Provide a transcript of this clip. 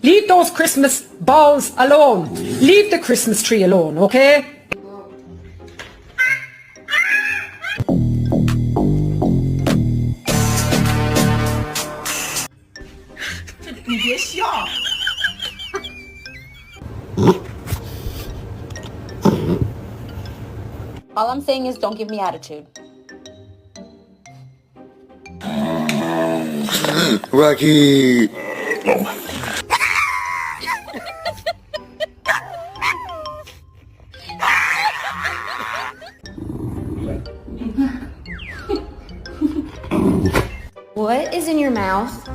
Leave those Christmas balls alone. Leave the Christmas tree alone, okay? All I'm saying is don't give me attitude. Rocky. What is in your mouth?